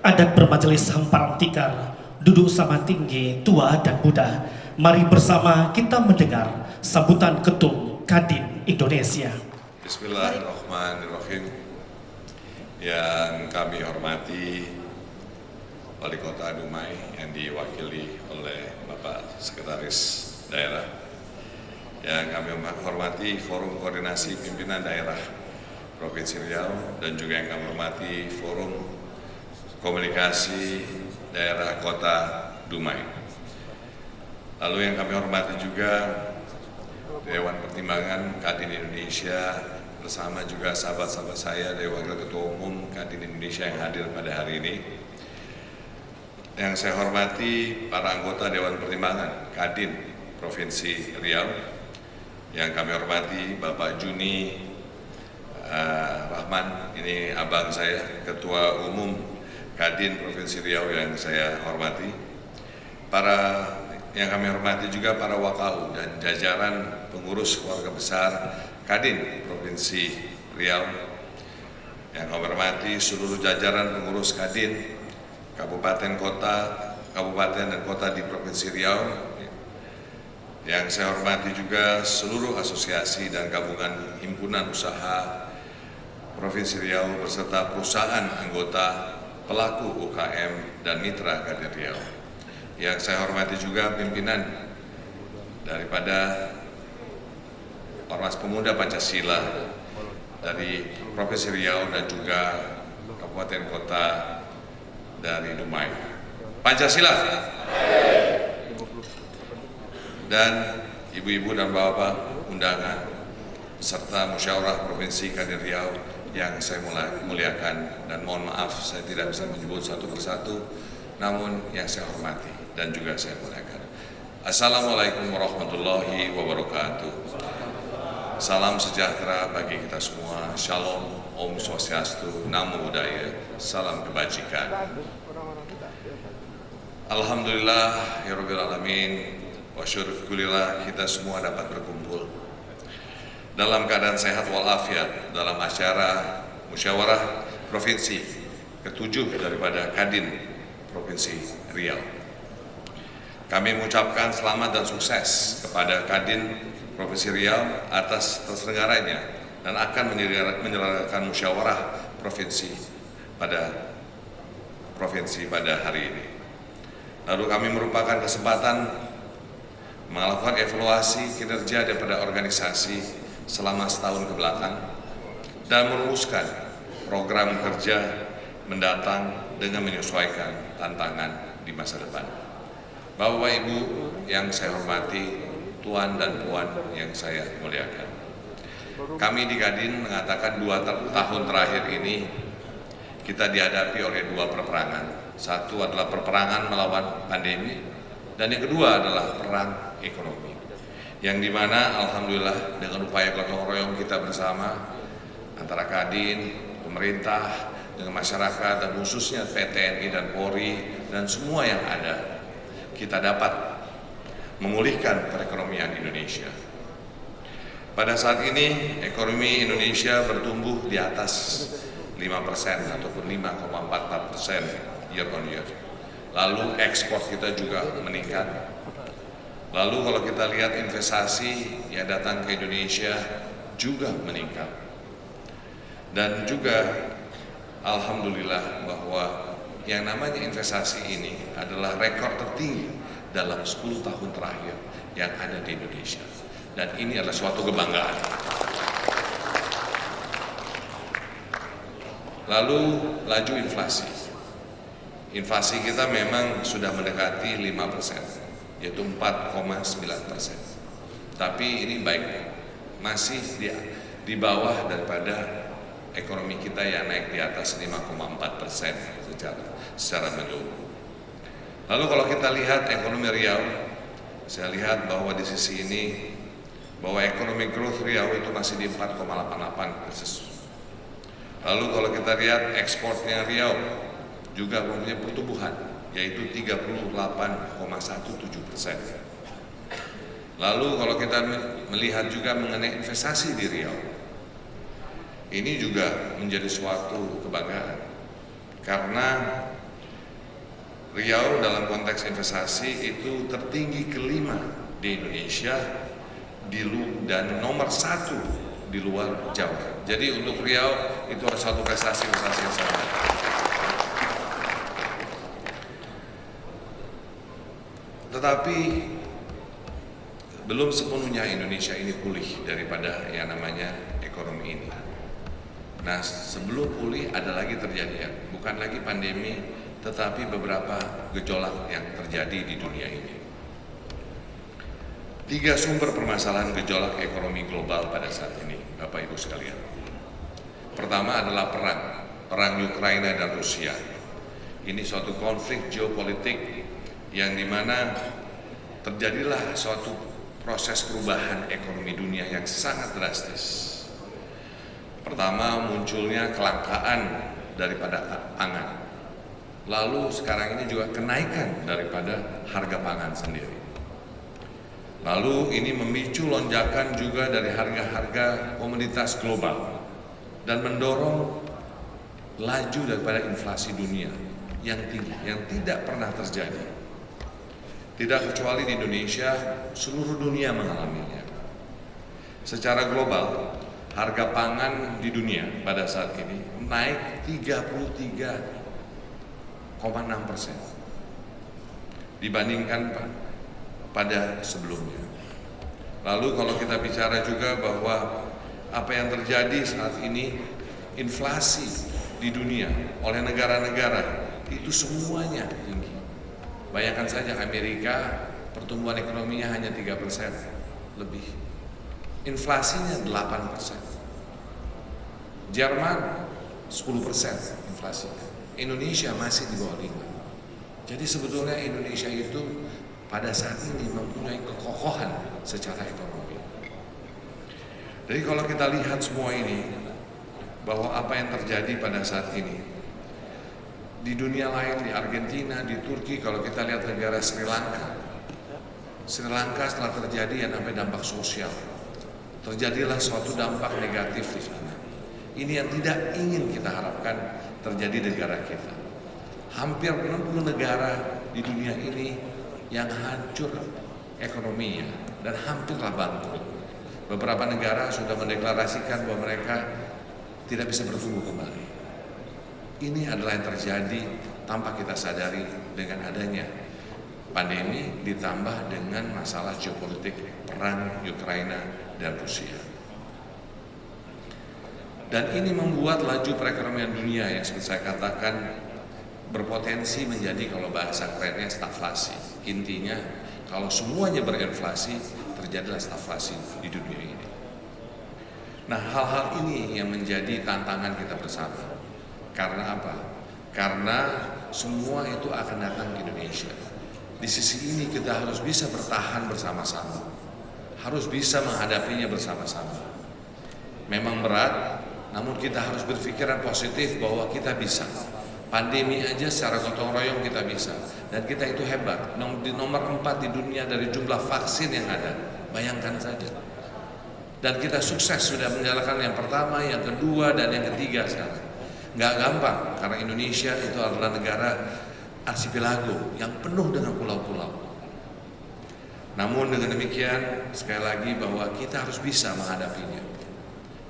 Adat bermajelis hamparan tikar, duduk sama tinggi, tua dan muda. Mari bersama kita mendengar sambutan Ketum Kadin Indonesia. Bismillahirrahmanirrahim. Yang kami hormati Wali Kota Dumai yang diwakili oleh Bapak Sekretaris Daerah, yang kami hormati Forum Koordinasi Pimpinan Daerah Provinsi Riau, dan juga yang kami hormati Forum Komunikasi Daerah Kota Dumai. Lalu yang kami hormati juga Dewan Pertimbangan Kadin Indonesia bersama juga sahabat-sahabat saya dari Wakil Ketua Umum Kadin Indonesia yang hadir pada hari ini. Yang saya hormati para anggota Dewan Pertimbangan Kadin Provinsi Riau, yang kami hormati Bapak Juni Rahman, ini abang saya, Ketua Umum Kadin Provinsi Riau yang saya hormati. Yang kami hormati juga para wakau dan jajaran pengurus keluarga besar Kadin Provinsi Riau. Yang kami hormati seluruh jajaran pengurus Kadin kabupaten dan kota di Provinsi Riau. Yang saya hormati juga seluruh asosiasi dan gabungan himpunan usaha Provinsi Riau beserta perusahaan anggota pelaku UKM dan mitra Kadin Riau. Yang saya hormati juga pimpinan daripada Ormas Pemuda Pancasila dari Provinsi Riau dan juga kabupaten kota dari Dumai. Pancasila. Dan ibu-ibu dan bapak undangan serta musyawarah Provinsi Kadin Riau yang saya muliakan, dan mohon maaf saya tidak bisa menyebut satu persatu, namun yang saya hormati dan juga saya muliakan. Assalamualaikum warahmatullahi wabarakatuh. Salam sejahtera bagi kita semua. Shalom, Om Swastiastu, Namo Buddhaya, salam kebajikan. Alhamdulillah, ya Rabbil Alamin, wa syukurillah kita semua dapat berkumpul dalam keadaan sehat walafiat dalam acara musyawarah provinsi ke-7 daripada Kadin Provinsi Riau. Kami mengucapkan selamat dan sukses kepada Kadin Provinsi Riau atas terselenggaranya dan akan menyelenggarakan musyawarah provinsi pada hari ini. Lalu kami merupakan kesempatan melakukan evaluasi kinerja daripada organisasi selama setahun kebelakang dan merumuskan program kerja mendatang dengan menyesuaikan tantangan di masa depan. Bapak Ibu yang saya hormati, Tuan dan Puan yang saya muliakan, kami di Kadin mengatakan 2 tahun terakhir ini kita dihadapi oleh 2 peperangan. Satu adalah peperangan melawan pandemi, dan yang kedua adalah perang ekonomi, yang dimana alhamdulillah dengan upaya gotong royong kita bersama antara Kadin, pemerintah, dengan masyarakat dan khususnya TNI dan Polri dan semua yang ada, kita dapat memulihkan perekonomian Indonesia. Pada saat ini ekonomi Indonesia bertumbuh di atas 5% ataupun 5,44% year on year. Lalu ekspor kita juga meningkat. Lalu kalau kita lihat investasi yang datang ke Indonesia juga meningkat. Dan juga alhamdulillah bahwa yang namanya investasi ini adalah rekor tertinggi dalam 10 tahun terakhir yang ada di Indonesia. Dan ini adalah suatu kebanggaan. Lalu laju inflasi. Inflasi kita memang sudah mendekati 5%, yaitu 4,9%. Tapi ini baik, masih di bawah daripada ekonomi kita yang naik di atas 5,4% secara menyeluruh. Lalu kalau kita lihat ekonomi Riau, saya lihat bahwa di sisi ini bahwa ekonomi growth Riau itu masih di 4,88%. Lalu kalau kita lihat ekspornya Riau juga mempunyai pertumbuhan, yaitu 38,17%. Lalu kalau kita melihat juga mengenai investasi di Riau, ini juga menjadi suatu kebanggaan karena Riau dalam konteks investasi itu tertinggi kelima di Indonesia dan nomor 1 di luar Jawa. Jadi untuk Riau itu adalah suatu prestasi yang sangat. Tetapi belum sepenuhnya Indonesia ini pulih daripada yang namanya ekonomi ini. Nah, sebelum pulih ada lagi terjadi, bukan lagi pandemi, tetapi beberapa gejolak yang terjadi di dunia ini. 3 sumber permasalahan gejolak ekonomi global pada saat ini, Bapak Ibu sekalian. Pertama adalah perang Ukraina dan Rusia. Ini suatu konflik geopolitik yang dimana terjadilah suatu proses perubahan ekonomi dunia yang sangat drastis. Pertama, munculnya kelangkaan daripada pangan. Lalu sekarang ini juga kenaikan daripada harga pangan sendiri. Lalu ini memicu lonjakan juga dari harga-harga komoditas global dan mendorong laju daripada inflasi dunia yang tinggi, yang tidak pernah terjadi. Tidak kecuali di Indonesia, seluruh dunia mengalaminya. Secara global, harga pangan di dunia pada saat ini naik 33,6% dibandingkan pada sebelumnya. Lalu kalau kita bicara juga bahwa apa yang terjadi saat ini, inflasi di dunia oleh negara-negara itu semuanya tinggi. Bayangkan saja Amerika pertumbuhan ekonominya hanya 3% lebih. Inflasinya 8%. Jerman 10% inflasinya. Indonesia masih di bawah 5%. Jadi sebetulnya Indonesia itu pada saat ini mempunyai kekokohan secara ekonomi. Jadi kalau kita lihat semua ini, bahwa apa yang terjadi pada saat ini di dunia lain, di Argentina, di Turki, kalau kita lihat negara Sri Lanka setelah terjadi yang namanya dampak sosial, terjadilah suatu dampak negatif di sana. Ini yang tidak ingin kita harapkan terjadi di negara kita. Hampir 60 negara di dunia ini yang hancur ekonominya dan hampirlah bangkrut. Beberapa negara sudah mendeklarasikan bahwa mereka tidak bisa bertumbuh kembali. Ini adalah yang terjadi tanpa kita sadari dengan adanya pandemi ditambah dengan masalah geopolitik perang Ukraina dan Rusia. Dan ini membuat laju perekonomian dunia yang seperti saya katakan berpotensi menjadi, kalau bahasa kerennya, stagflasi. Intinya kalau semuanya berinflasi, terjadilah stagflasi di dunia ini. Nah, hal-hal ini yang menjadi tantangan kita bersama. Karena apa? Karena semua itu akan datang ke Indonesia. Di sisi ini kita harus bisa bertahan bersama-sama, harus bisa menghadapinya bersama-sama. Memang berat, namun kita harus berpikiran positif bahwa kita bisa. Pandemi aja secara gotong royong kita bisa, dan kita itu hebat. Di nomor 4 di dunia dari jumlah vaksin yang ada, bayangkan saja. Dan kita sukses sudah menjalankan yang pertama, yang kedua, dan yang ketiga sekarang. Nggak gampang, karena Indonesia itu adalah negara arsipelago yang penuh dengan pulau-pulau. Namun dengan demikian, sekali lagi bahwa kita harus bisa menghadapinya.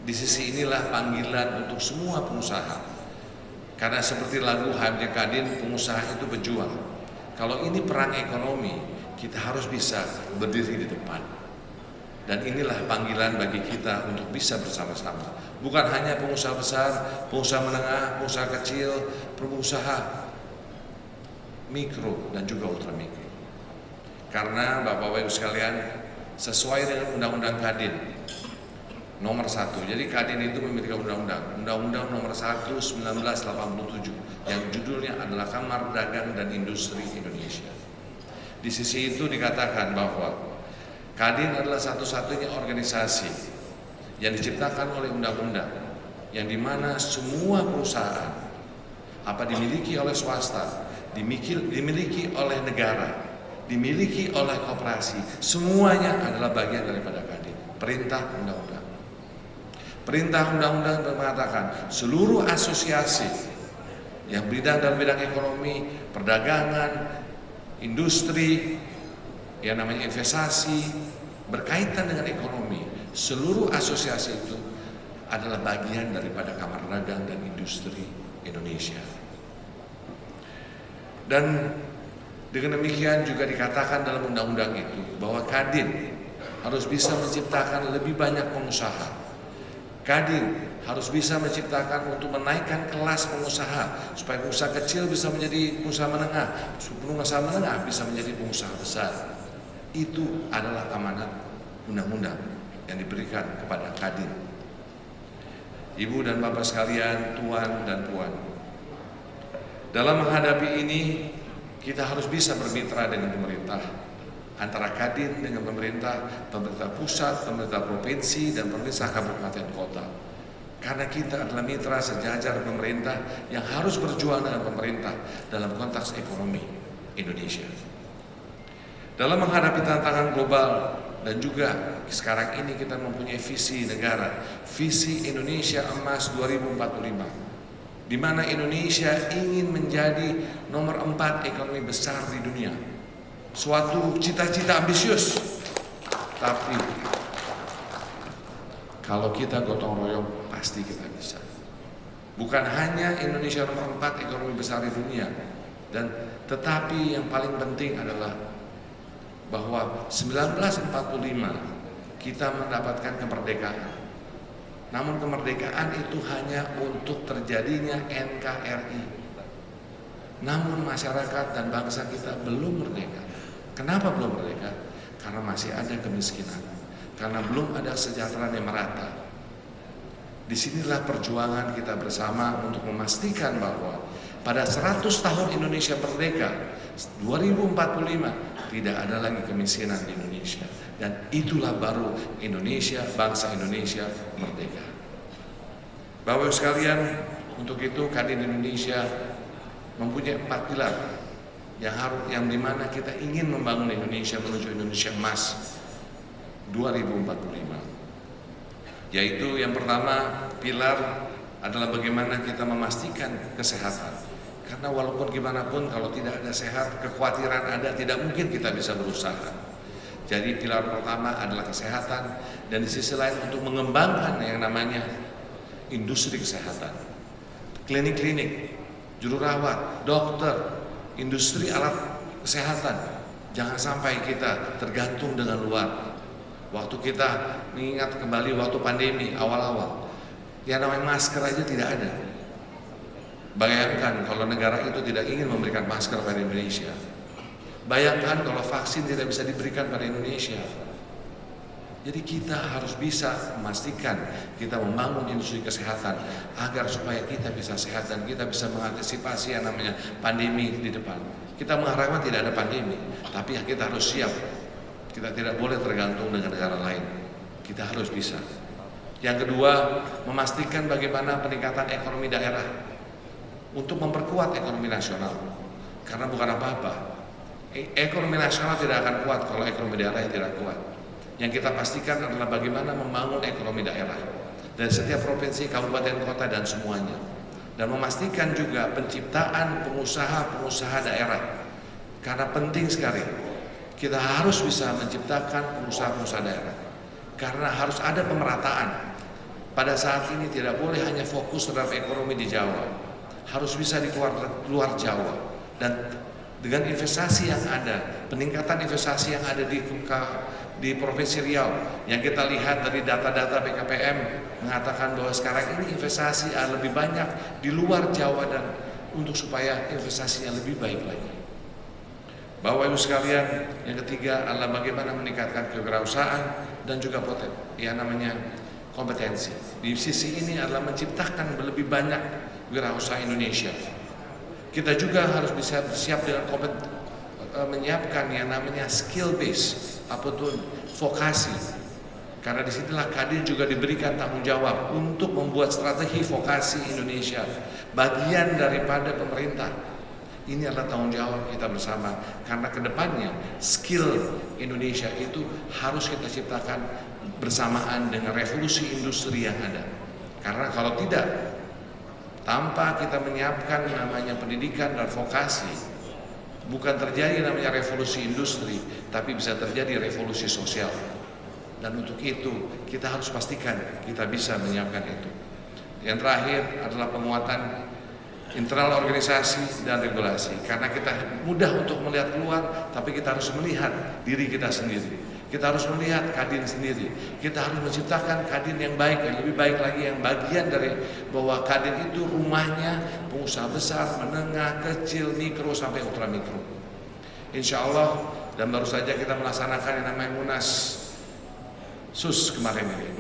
Di sisi inilah panggilan untuk semua pengusaha. Karena seperti lagu Hamzah Kadin, pengusaha itu berjuang. Kalau ini perang ekonomi, kita harus bisa berdiri di depan. Dan inilah panggilan bagi kita untuk bisa bersama-sama. Bukan hanya pengusaha besar, pengusaha menengah, pengusaha kecil, pengusaha mikro dan juga ultra mikro. Karena Bapak Ibu sekalian, sesuai dengan Undang-Undang Kadin nomor 1. Jadi Kadin itu memiliki Undang-Undang nomor 1 1987 yang judulnya adalah Kamar Dagang dan Industri Indonesia. Di sisi itu dikatakan bahwa Kadin adalah satu-satunya organisasi yang diciptakan oleh undang-undang yang dimana semua perusahaan apa dimiliki oleh swasta, dimiliki oleh negara, dimiliki oleh koperasi, semuanya adalah bagian daripada Kadin. Perintah undang-undang. Perintah undang-undang mengatakan seluruh asosiasi yang dalam bidang ekonomi, perdagangan, industri, yang namanya investasi, berkaitan dengan ekonomi. Seluruh asosiasi itu adalah bagian daripada Kamar Dagang dan Industri Indonesia. Dan dengan demikian juga dikatakan dalam undang-undang itu bahwa Kadin harus bisa menciptakan lebih banyak pengusaha. Kadin harus bisa menciptakan untuk menaikkan kelas pengusaha supaya pengusaha kecil bisa menjadi pengusaha menengah, pengusaha menengah bisa menjadi pengusaha besar. Itu adalah amanat undang-undang yang diberikan kepada Kadin. Ibu dan Bapak sekalian, tuan dan puan, dalam menghadapi ini kita harus bisa bermitra dengan pemerintah, antara Kadin dengan pemerintah pusat, pemerintah provinsi, dan pemerintah kabupaten kota. Karena kita adalah mitra sejajar pemerintah yang harus berjuang dengan pemerintah dalam konteks ekonomi Indonesia. Dalam menghadapi tantangan global dan juga sekarang ini kita mempunyai visi negara, visi Indonesia Emas 2045, di mana Indonesia ingin menjadi nomor 4 ekonomi besar di dunia. Suatu cita-cita ambisius, tapi kalau kita gotong royong pasti kita bisa. Bukan hanya Indonesia nomor 4 ekonomi besar di dunia, dan tetapi yang paling penting adalah bahwa 1945 kita mendapatkan kemerdekaan. Namun kemerdekaan itu hanya untuk terjadinya NKRI. Namun masyarakat dan bangsa kita belum merdeka. Kenapa belum merdeka? Karena masih ada kemiskinan, karena belum ada kesejahteraan yang merata. Disinilah perjuangan kita bersama untuk memastikan bahwa pada 100 tahun Indonesia merdeka 2045 tidak ada lagi kemiskinan di Indonesia, dan itulah baru Indonesia, bangsa Indonesia merdeka. Bapak Ibu sekalian, untuk itu Kadin Indonesia mempunyai 4 pilar yang dimana kita ingin membangun Indonesia menuju Indonesia Emas 2045. Yaitu yang pertama, pilar adalah bagaimana kita memastikan kesehatan. Karena walaupun gimana pun kalau tidak ada sehat, kekhawatiran ada, tidak mungkin kita bisa berusaha. Jadi pilar pertama adalah kesehatan, dan di sisi lain untuk mengembangkan yang namanya industri kesehatan. Klinik-klinik, juru rawat, dokter, industri alat kesehatan. Jangan sampai kita tergantung dengan luar. Waktu kita mengingat kembali waktu pandemi awal-awal, yang namanya masker aja tidak ada. Bayangkan kalau negara itu tidak ingin memberikan masker pada Indonesia. Bayangkan kalau vaksin tidak bisa diberikan pada Indonesia. Jadi kita harus bisa memastikan kita membangun industri kesehatan agar supaya kita bisa sehat dan kita bisa mengantisipasi yang namanya pandemi di depan. Kita mengharapkan tidak ada pandemi, tapi kita harus siap. Kita tidak boleh tergantung dengan negara lain. Kita harus bisa. Yang kedua, memastikan bagaimana peningkatan ekonomi daerah untuk memperkuat ekonomi nasional. Karena bukan apa-apa, ekonomi nasional tidak akan kuat kalau ekonomi daerah yang tidak kuat. Yang kita pastikan adalah bagaimana membangun ekonomi daerah dari setiap provinsi, kabupaten, kota, dan semuanya. Dan memastikan juga penciptaan pengusaha-pengusaha daerah. Karena penting sekali, kita harus bisa menciptakan pengusaha-pengusaha daerah. Karena harus ada pemerataan. Pada saat ini tidak boleh hanya fokus terhadap ekonomi di Jawa. Harus bisa di luar Jawa. Dan dengan investasi yang ada, peningkatan investasi yang ada di Provinsi Riau, yang kita lihat dari data-data BKPM mengatakan bahwa sekarang ini investasi lebih banyak di luar Jawa, dan untuk supaya investasinya lebih baik lagi. Bapak Ibu sekalian, yang ketiga adalah bagaimana meningkatkan kewirausahaan dan juga yang namanya kompetensi. Di sisi ini adalah menciptakan lebih banyak wirausaha Indonesia. Kita juga harus bisa siap dengan menyiapkan yang namanya skill base, apapun vokasi. Karena disinilah Kadin juga diberikan tanggung jawab untuk membuat strategi vokasi Indonesia, bagian daripada pemerintah. Ini adalah tanggung jawab kita bersama, karena kedepannya skill Indonesia itu harus kita ciptakan bersamaan dengan revolusi industri yang ada. Karena kalau tidak, Tanpa kita menyiapkan namanya pendidikan dan vokasi, bukan terjadi namanya revolusi industri, tapi bisa terjadi revolusi sosial. Dan untuk itu kita harus pastikan kita bisa menyiapkan itu. Yang terakhir adalah penguatan internal organisasi dan regulasi. Karena kita mudah untuk melihat keluar, tapi kita harus melihat diri kita sendiri. Kita harus melihat Kadin sendiri. Kita harus menciptakan Kadin yang baik, yang lebih baik lagi, yang bagian dari bahwa Kadin itu rumahnya pengusaha besar, menengah, kecil, mikro sampai ultra mikro. Insya Allah, dan baru saja kita melaksanakan yang namanya Munas SUS kemarin ini,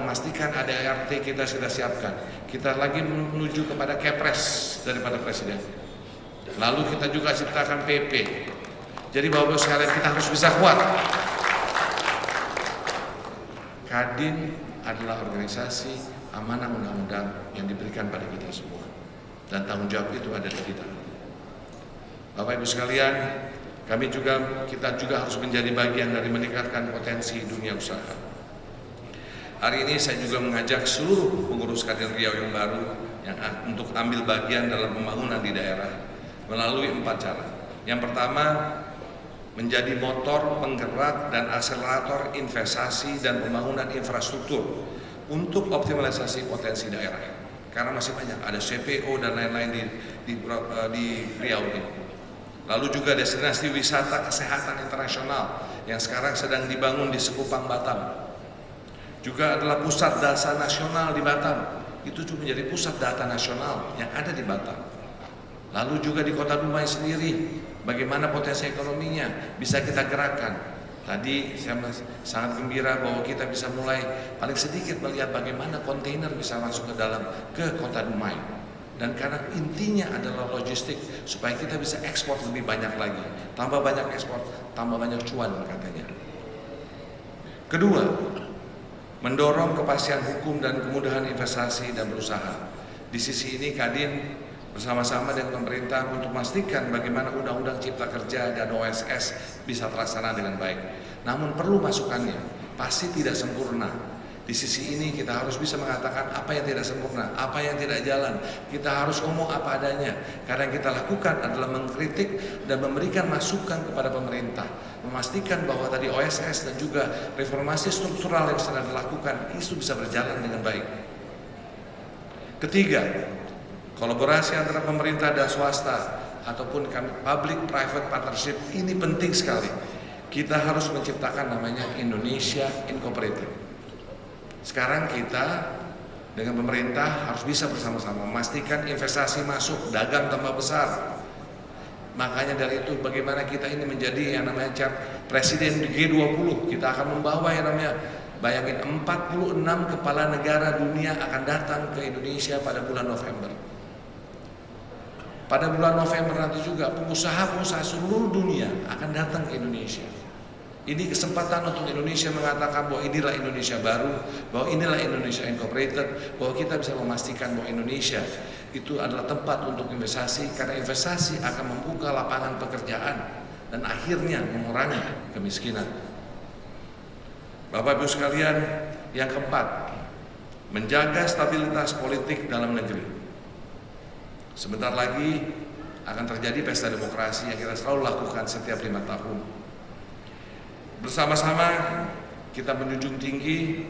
memastikan ada ART kita sudah siapkan. Kita lagi menuju kepada Kepres daripada Presiden. Lalu kita juga ciptakan PP. Jadi Bapak-Ibu sekalian, kita harus bisa kuat. Kadin adalah organisasi amanah undang-undang yang diberikan pada kita semua, dan tanggung jawab itu ada di kita. Bapak Ibu sekalian, kita juga harus menjadi bagian dari meningkatkan potensi dunia usaha. Hari ini saya juga mengajak seluruh pengurus Kadin Riau yang baru untuk ambil bagian dalam pembangunan di daerah melalui 4 cara. Yang pertama, menjadi motor penggerak dan akselerator investasi dan pembangunan infrastruktur untuk optimalisasi potensi daerah. Karena masih banyak, ada CPO dan lain-lain di Riau ini. Lalu juga destinasi wisata kesehatan internasional yang sekarang sedang dibangun di Sekupang, Batam. Juga adalah pusat data nasional di Batam. Itu juga menjadi pusat data nasional yang ada di Batam. Lalu juga di Kota Dumai sendiri, bagaimana potensi ekonominya bisa kita gerakkan. Tadi saya sangat gembira bahwa kita bisa mulai paling sedikit melihat bagaimana kontainer bisa masuk ke Kota Dumai. Dan karena intinya adalah logistik, supaya kita bisa ekspor lebih banyak lagi. Tambah banyak ekspor, tambah banyak cuan katanya. Kedua, mendorong kepastian hukum dan kemudahan investasi dan berusaha. Di sisi ini Kadin bersama-sama dengan pemerintah untuk memastikan bagaimana Undang-Undang Cipta Kerja dan OSS bisa terlaksana dengan baik. Namun perlu masukannya, pasti tidak sempurna. Di sisi ini kita harus bisa mengatakan apa yang tidak sempurna, apa yang tidak jalan. Kita harus ngomong apa adanya. Karena yang kita lakukan adalah mengkritik dan memberikan masukan kepada pemerintah, memastikan bahwa tadi OSS dan juga reformasi struktural yang sedang dilakukan itu bisa berjalan dengan baik. Ketiga, kolaborasi antara pemerintah dan swasta ataupun public-private partnership ini penting sekali. Kita harus menciptakan namanya Indonesia Incorporated. Sekarang kita dengan pemerintah harus bisa bersama-sama memastikan investasi masuk, dagang tambah besar. Makanya dari itu bagaimana kita ini menjadi yang namanya Presiden G20. Kita akan membawa yang namanya, bayangin 46 kepala negara dunia akan datang ke Indonesia pada bulan November. Pada bulan November nanti juga pengusaha-pengusaha seluruh dunia akan datang ke Indonesia. Ini kesempatan untuk Indonesia mengatakan bahwa inilah Indonesia baru, bahwa inilah Indonesia Incorporated, bahwa kita bisa memastikan bahwa Indonesia itu adalah tempat untuk investasi, karena investasi akan membuka lapangan pekerjaan dan akhirnya mengurangi kemiskinan. Bapak Ibu sekalian, yang keempat, menjaga stabilitas politik dalam negeri. Sebentar lagi akan terjadi pesta demokrasi yang kita selalu lakukan setiap 5 tahun. Bersama-sama kita menjunjung tinggi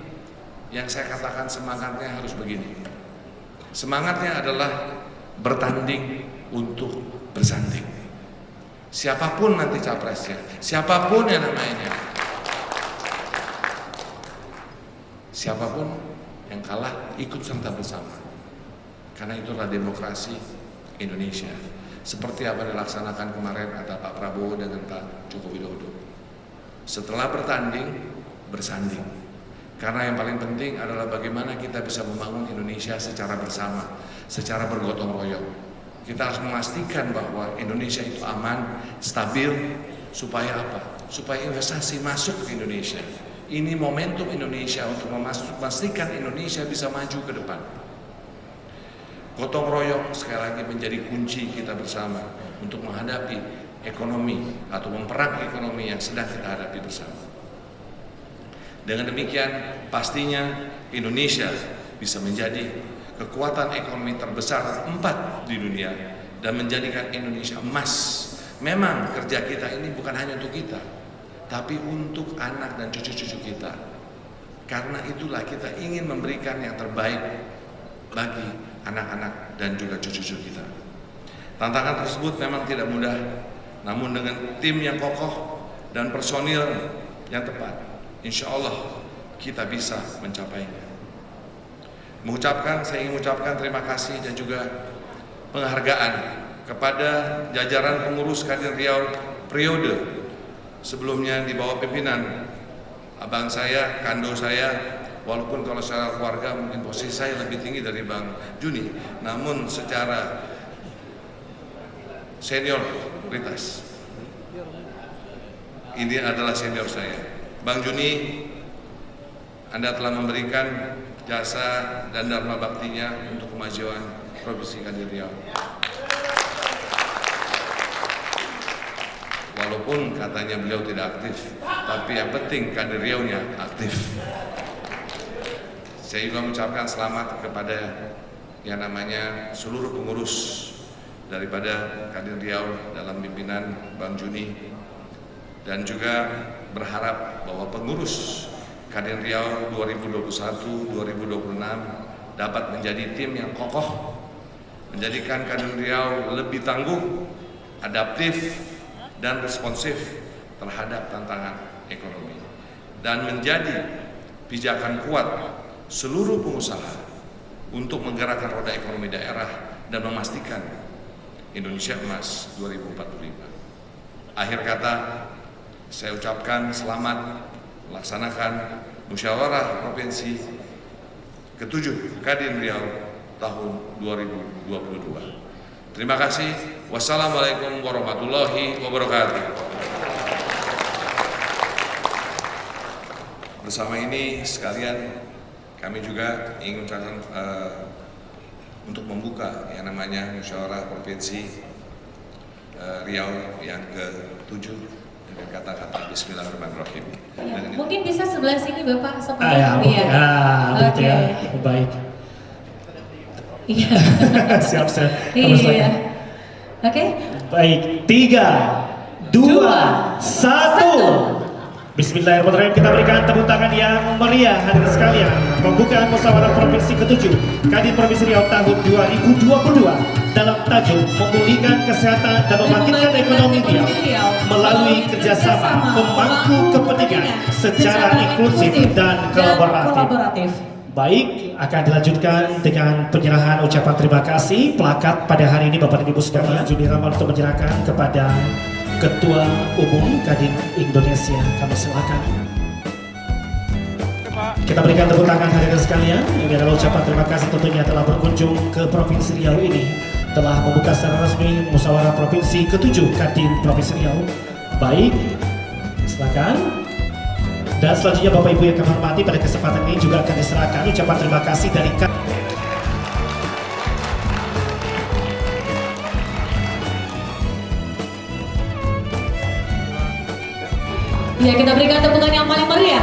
yang saya katakan semangatnya harus begini. Semangatnya adalah bertanding untuk bersanding. Siapapun nanti capresnya, siapapun yang namanya, siapapun yang kalah ikut serta bersama. Karena itulah demokrasi Indonesia. Seperti apa dilaksanakan kemarin antara Pak Prabowo dengan Pak Joko Widodo. Setelah bertanding, bersanding. Karena yang paling penting adalah bagaimana kita bisa membangun Indonesia secara bersama, secara bergotong royong. Kita harus memastikan bahwa Indonesia itu aman, stabil, supaya apa? Supaya investasi masuk ke Indonesia. Ini momentum Indonesia untuk memastikan Indonesia bisa maju ke depan. Gotong royong sekali lagi menjadi kunci kita bersama untuk menghadapi ekonomi atau memperang ekonomi yang sedang kita hadapi bersama. Dengan demikian pastinya Indonesia bisa menjadi kekuatan ekonomi terbesar 4 di dunia dan menjadikan Indonesia emas. Memang kerja kita ini bukan hanya untuk kita, tapi untuk anak dan cucu-cucu kita. Karena itulah kita ingin memberikan yang terbaik bagi anak-anak dan juga cucu-cucu kita. Tantangan tersebut memang tidak mudah, namun dengan tim yang kokoh dan personil yang tepat, insya Allah kita bisa mencapainya. Saya ingin mengucapkan terima kasih dan juga penghargaan kepada jajaran pengurus Kadin Riau periode sebelumnya di bawah pimpinan abang saya, kando saya. Walaupun kalau secara keluarga mungkin posisi saya lebih tinggi dari Bang Juni, namun secara senioritas ini adalah senior saya. Bang Juni, Anda telah memberikan jasa dan dharma baktinya untuk kemajuan Provinsi Kadin Riau. Walaupun katanya beliau tidak aktif, tapi yang penting Kadin Riau-nya aktif. Saya juga mengucapkan selamat kepada yang namanya seluruh pengurus daripada Kadin Riau dalam pimpinan Bang Juni, dan juga berharap bahwa pengurus Kadin Riau 2021-2026 dapat menjadi tim yang kokoh, menjadikan Kadin Riau lebih tangguh, adaptif, dan responsif terhadap tantangan ekonomi, dan menjadi pijakan kuat seluruh pengusaha untuk menggerakkan roda ekonomi daerah dan memastikan Indonesia Emas 2045. Akhir kata, saya ucapkan selamat melaksanakan musyawarah provinsi ke-7 Kadin Riau tahun 2022. Terima kasih. Wassalamualaikum warahmatullahi wabarakatuh. Bersama ini sekalian kami juga ingin mengucapkan untuk membuka yang namanya musyawarah provinsi Riau yang ke-7 dengan kata-kata Bismillahirrahmanirrahim. Mungkin bisa sebelah sini Bapak seperti begitu ya. Baik. Iya. Siap. Iya. Oke. Baik, 3, 2, 1. Bismillahirrahmanirrahim. Kita berikan tepuk tangan yang meriah hadirin sekalian. Pembukaan musyawarah provinsi ke-7 Kadin Provinsi Riau tahun 2022 dalam tajuk memulihkan kesehatan dan membangkitkan ekonomi Riau melalui kerjasama pemangku kepentingan secara inklusif dan kolaboratif. Baik, akan dilanjutkan dengan penyerahan ucapan terima kasih plakat pada hari ini Bapak dan Ibu sekalian. Juni Ramal untuk menyerahkan kepada Ketua Umum Kadin Indonesia. Kami silakan. Kita berikan tepuk tangan hadirin sekalian. Ini adalah ucapan terima kasih tentunya telah berkunjung ke Provinsi Riau ini, telah membuka secara resmi musyawarah provinsi ke-7 Kadin Provinsi Riau. Baik, silakan. Dan selanjutnya Bapak Ibu yang kami hormati, pada kesempatan ini juga akan diserahkan ucapan terima kasih dari Ya, kita berikan tepukan yang paling meriah.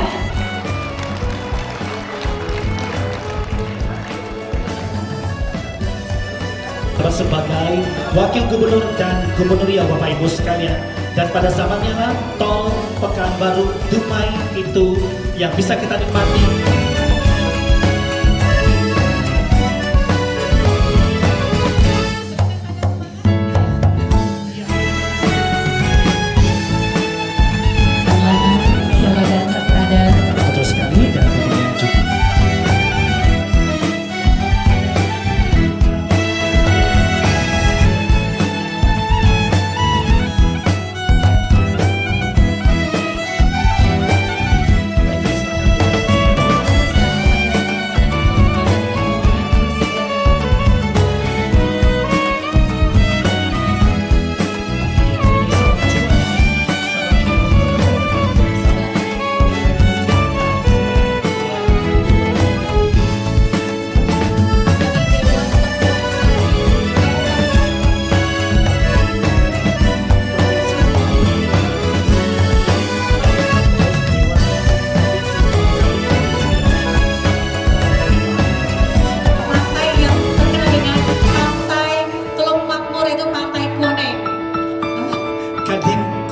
Sebagai Wakil Gubernur dan Gubernur Riau Bapak Ibu sekalian, dan pada zamannya lah tol Pekanbaru Dumai itu yang bisa kita nikmati. Betul sekali, dan kemudian juga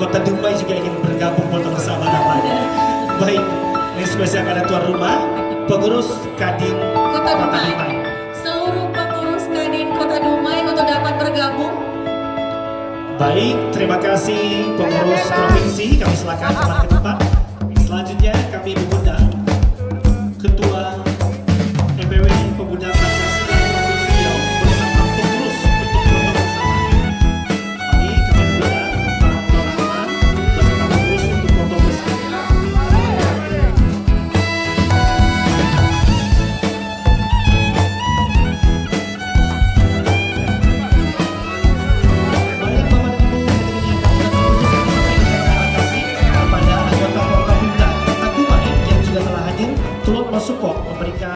Kota Dumai juga ingin bergabung foto bersama namanya. Baik, ini spesial pada tuan rumah, pengurus Kadin Kota Dumai. Seluruh pengurus Kadin Kota Dumai untuk dapat bergabung. Baik, terima kasih pengurus provinsi. Kami silakan kembali ke tempat.